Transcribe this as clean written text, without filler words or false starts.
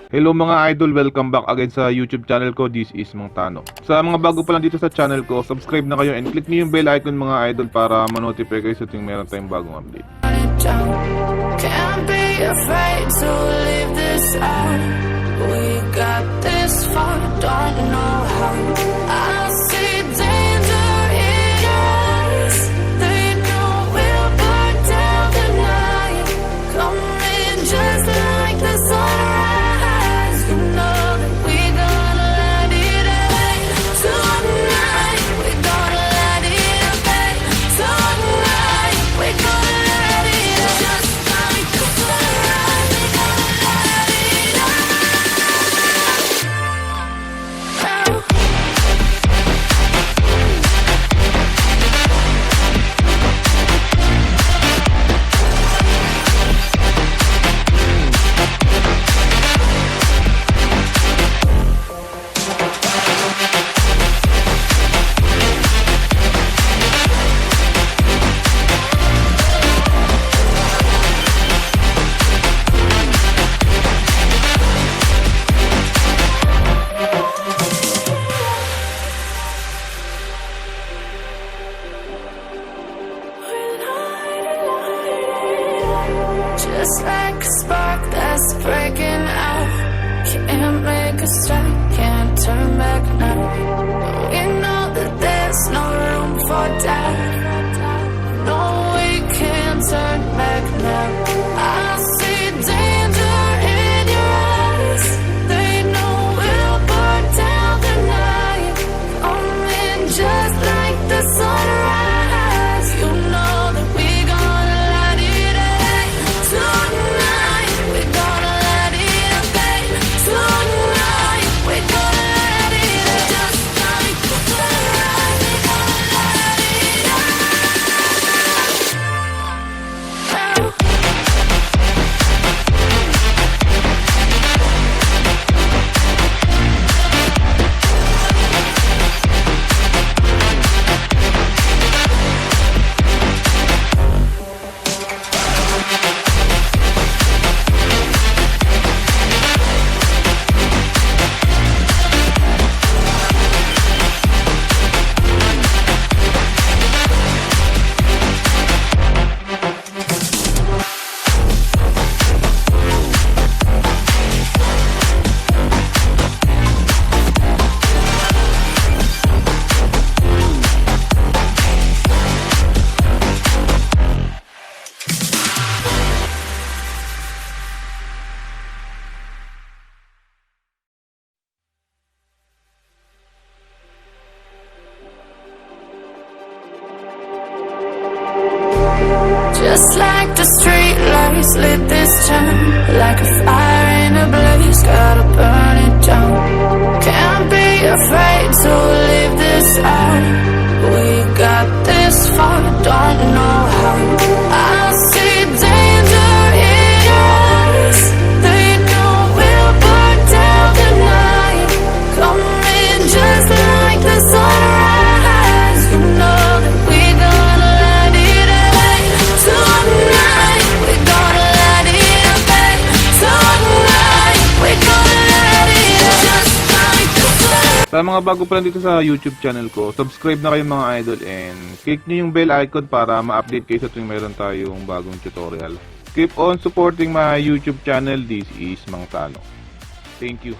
Hello mga idol, welcome back again sa YouTube channel ko. This is Mang Tano. Sa mga bago pa lang dito sa channel ko, subscribe na kayo and click niyo yung bell icon mga idol para ma-notify kayo sa tuwing meron tayong bagong update. Can't be afraid to leave this out. We got this far, don't know how. I see danger in your eyes. They know we'll burn down the night. Coming just like the sunrise. You know that we gonna let it rain. Tonight we gonna let it rain. Tonight we gonna let it rain. Just like the sunrise, we gonna let it rain. Just like a spark that's breaking out. Can't make a stop, can't turn back now. We know that there's no room for doubt. No, we can't turn back now. I see danger in your eyes. They know we'll burn down the night. Coming just like the sunrise. You know that we gonna let it rain. Tonight we gonna let it rain. Tonight we gonna let it rain. Just like the sunrise, we gonna let it rain. Just like the street lights lit this town, like a fire in a blaze, gotta burn it down. Can't be afraid to leave this out. We got this far, don't know how. I see danger in your eyes. They know we'll burn down the night. Coming just like the sunrise. You know that we gonna let it rain. Tonight we gonna let it rain. Tonight we gonna let it rain. Just like the sun. Sa mga bago pa lang dito sa YouTube channel ko, subscribe na kayo mga idol and click niyo yung bell icon para ma-update kayo sa tuwing meron tayong bagong tutorial. Keep on supporting my YouTube channel. This is Mang Tano. Thank you.